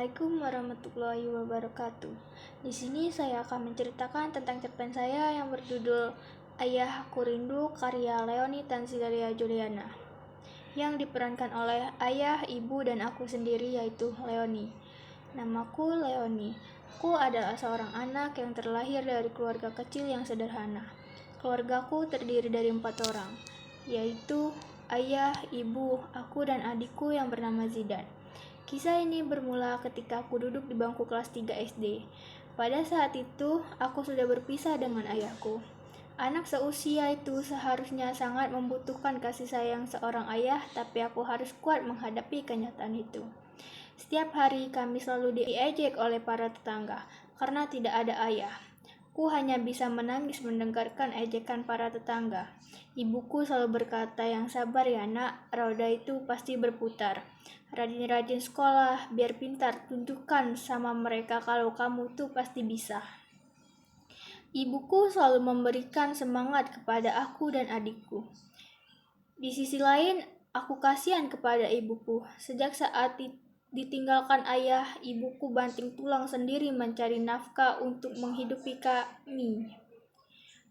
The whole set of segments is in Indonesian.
Assalamualaikum warahmatullahi wabarakatuh. Di sini saya akan menceritakan tentang cerpen saya yang berjudul Ayah Aku Rindu karya Leony Tansilaria Juliana, yang diperankan oleh ayah, ibu, dan aku sendiri, yaitu Leony. Namaku Leony. Aku adalah seorang anak yang terlahir dari keluarga kecil yang sederhana. Keluargaku terdiri dari 4 orang, yaitu ayah, ibu, aku, dan adikku yang bernama Zidan. Kisah ini bermula ketika aku duduk di bangku kelas 3 SD. Pada saat itu, aku sudah berpisah dengan ayahku. Anak seusia itu seharusnya sangat membutuhkan kasih sayang seorang ayah, tapi aku harus kuat menghadapi kenyataan itu. Setiap hari kami selalu diejek oleh para tetangga karena tidak ada ayah. Ku hanya bisa menangis mendengarkan ejekan para tetangga. Ibuku selalu berkata, "Yang sabar ya nak, roda itu pasti berputar. Rajin-rajin sekolah, biar pintar, tunjukkan sama mereka kalau kamu tuh pasti bisa." Ibuku selalu memberikan semangat kepada aku dan adikku. Di sisi lain, aku kasihan kepada ibuku. Sejak saat ditinggalkan ayah, ibuku banting tulang sendiri mencari nafkah untuk menghidupi kami.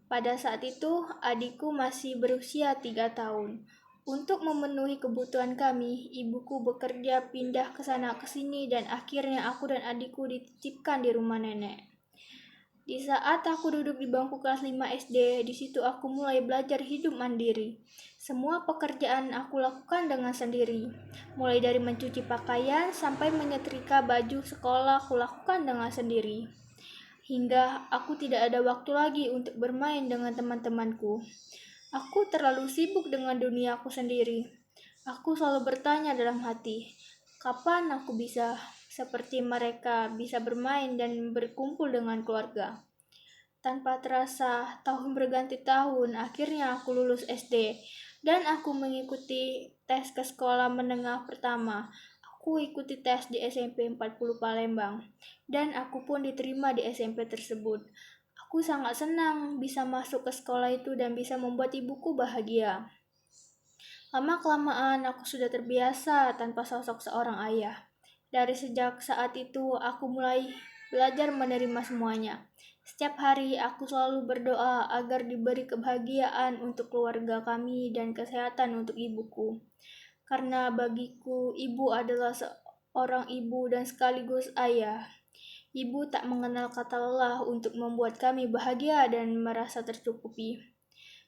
Pada saat itu, adikku masih berusia 3 tahun. Untuk memenuhi kebutuhan kami, ibuku bekerja pindah ke sana ke sini dan akhirnya aku dan adikku dititipkan di rumah nenek. Di saat aku duduk di bangku kelas 5 SD, di situ aku mulai belajar hidup mandiri. Semua pekerjaan aku lakukan dengan sendiri. Mulai dari mencuci pakaian sampai menyetrika baju sekolah aku lakukan dengan sendiri. Hingga aku tidak ada waktu lagi untuk bermain dengan teman-temanku. Aku terlalu sibuk dengan duniaku sendiri. Aku selalu bertanya dalam hati, kapan aku bisa seperti mereka, bisa bermain dan berkumpul dengan keluarga. Tanpa terasa, tahun berganti tahun, akhirnya aku lulus SD, dan aku mengikuti tes ke sekolah menengah pertama. Aku ikuti tes di SMP 40 Palembang, dan aku pun diterima di SMP tersebut. Aku sangat senang bisa masuk ke sekolah itu dan bisa membuat ibuku bahagia. Lama-kelamaan aku sudah terbiasa tanpa sosok seorang ayah. Dari sejak saat itu, aku mulai belajar menerima semuanya. Setiap hari aku selalu berdoa agar diberi kebahagiaan untuk keluarga kami dan kesehatan untuk ibuku. Karena bagiku, ibu adalah seorang ibu dan sekaligus ayah. Ibu tak mengenal kata lelah untuk membuat kami bahagia dan merasa tercukupi.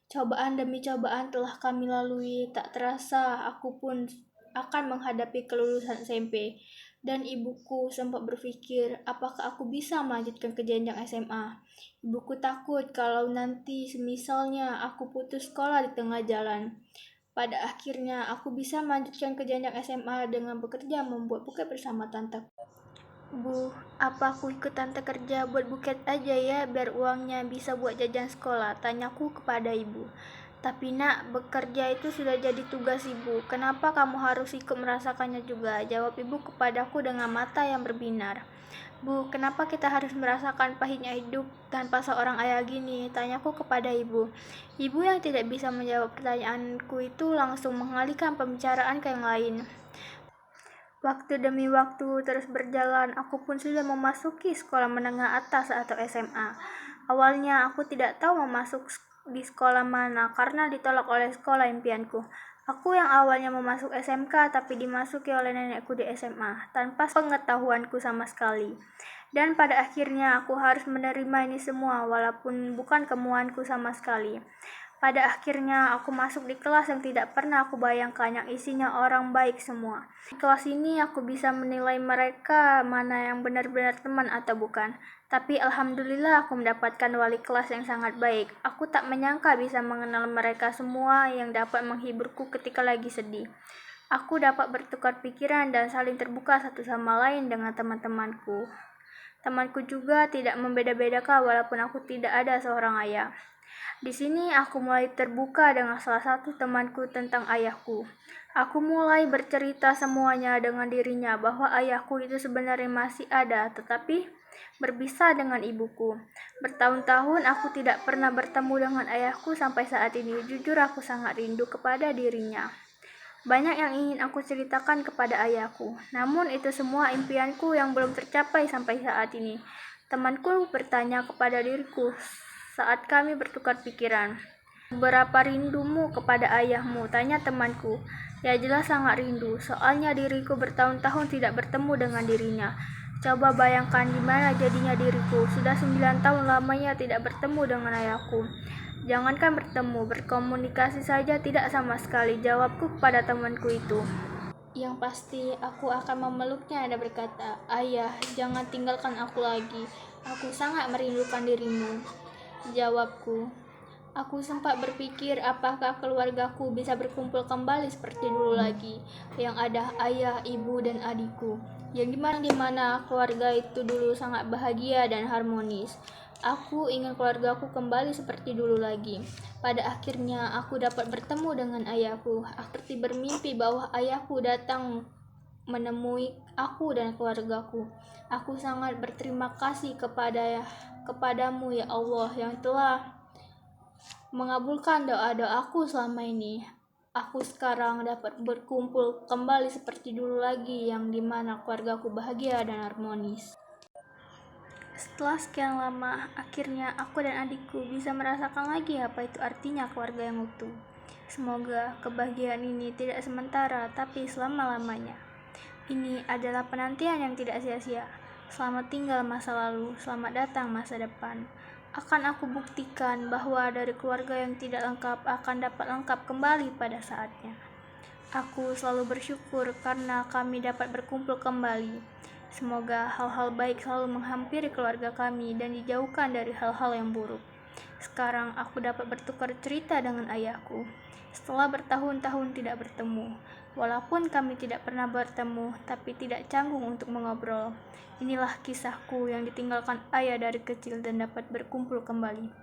Cobaan demi cobaan telah kami lalui, tak terasa aku pun akan menghadapi kelulusan SMP. Dan ibuku sempat berpikir, apakah aku bisa melanjutkan ke jenjang SMA. Ibuku takut kalau nanti semisalnya aku putus sekolah di tengah jalan. Pada akhirnya aku bisa melanjutkan ke jenjang SMA dengan bekerja membuat buket bersama tante. Bu, apa aku ikut tante kerja buat buket aja ya, biar uangnya bisa buat jajan sekolah, tanyaku kepada ibu. Tapi nak, bekerja itu sudah jadi tugas ibu, kenapa kamu harus ikut merasakannya juga? Jawab ibu kepadaku dengan mata yang berbinar. Bu, kenapa kita harus merasakan pahitnya hidup tanpa seorang ayah gini? Tanyaku kepada ibu. Ibu yang tidak bisa menjawab pertanyaanku itu langsung mengalihkan pembicaraan ke yang lain. Waktu demi waktu terus berjalan, aku pun sudah memasuki sekolah menengah atas atau SMA. Awalnya aku tidak tahu mau masuk di sekolah mana karena ditolak oleh sekolah impianku. Aku yang awalnya mau masuk SMK tapi dimasuki oleh nenekku di SMA tanpa pengetahuanku sama sekali. Dan pada akhirnya aku harus menerima ini semua walaupun bukan kemauanku sama sekali. Pada akhirnya aku masuk di kelas yang tidak pernah aku bayangkan, yang isinya orang baik semua. Di kelas ini aku bisa menilai mereka mana yang benar-benar teman atau bukan. Tapi alhamdulillah aku mendapatkan wali kelas yang sangat baik. Aku tak menyangka bisa mengenal mereka semua yang dapat menghiburku ketika lagi sedih. Aku dapat bertukar pikiran dan saling terbuka satu sama lain dengan teman-temanku. Temanku juga tidak membeda-bedakan walaupun aku tidak ada seorang ayah. Di sini aku mulai terbuka dengan salah satu temanku tentang ayahku. Aku mulai bercerita semuanya dengan dirinya bahwa ayahku itu sebenarnya masih ada, tetapi berpisah dengan ibuku. Bertahun-tahun aku tidak pernah bertemu dengan ayahku sampai saat ini. Jujur aku sangat rindu kepada dirinya. Banyak yang ingin aku ceritakan kepada ayahku, namun itu semua impianku yang belum tercapai sampai saat ini. Temanku bertanya kepada diriku saat kami bertukar pikiran. Berapa rindumu kepada ayahmu? Tanya temanku. Ya jelas sangat rindu, soalnya diriku bertahun-tahun tidak bertemu dengan dirinya. Coba bayangkan gimana jadinya diriku, sudah 9 tahun lamanya tidak bertemu dengan ayahku. Jangankan bertemu, berkomunikasi saja tidak sama sekali, jawabku kepada temanku itu. Yang pasti, aku akan memeluknya dan berkata, "Ayah, jangan tinggalkan aku lagi. Aku sangat merindukan dirimu." Jawabku, "Aku sempat berpikir apakah keluargaku bisa berkumpul kembali seperti dulu lagi, yang ada ayah, ibu, dan adikku. Yang dimana keluarga itu dulu sangat bahagia dan harmonis. Aku ingin keluargaku kembali seperti dulu lagi. Pada akhirnya aku dapat bertemu dengan ayahku. Aku seperti bermimpi bahwa ayahku datang menemui aku dan keluargaku. Aku sangat berterima kasih kepadamu ya Allah yang telah mengabulkan doa-doaku selama ini. Aku sekarang dapat berkumpul kembali seperti dulu lagi, yang dimana keluargaku bahagia dan harmonis." Setelah sekian lama, akhirnya aku dan adikku bisa merasakan lagi apa itu artinya keluarga yang utuh. Semoga kebahagiaan ini tidak sementara, tapi selama-lamanya. Ini adalah penantian yang tidak sia-sia. Selamat tinggal masa lalu, selamat datang masa depan. Akan aku buktikan bahwa dari keluarga yang tidak lengkap akan dapat lengkap kembali pada saatnya. Aku selalu bersyukur karena kami dapat berkumpul kembali. Semoga hal-hal baik selalu menghampiri keluarga kami dan dijauhkan dari hal-hal yang buruk. Sekarang aku dapat bertukar cerita dengan ayahku. Setelah bertahun-tahun tidak bertemu, walaupun kami tidak pernah bertemu, tapi tidak canggung untuk mengobrol. Inilah kisahku yang ditinggalkan ayah dari kecil dan dapat berkumpul kembali.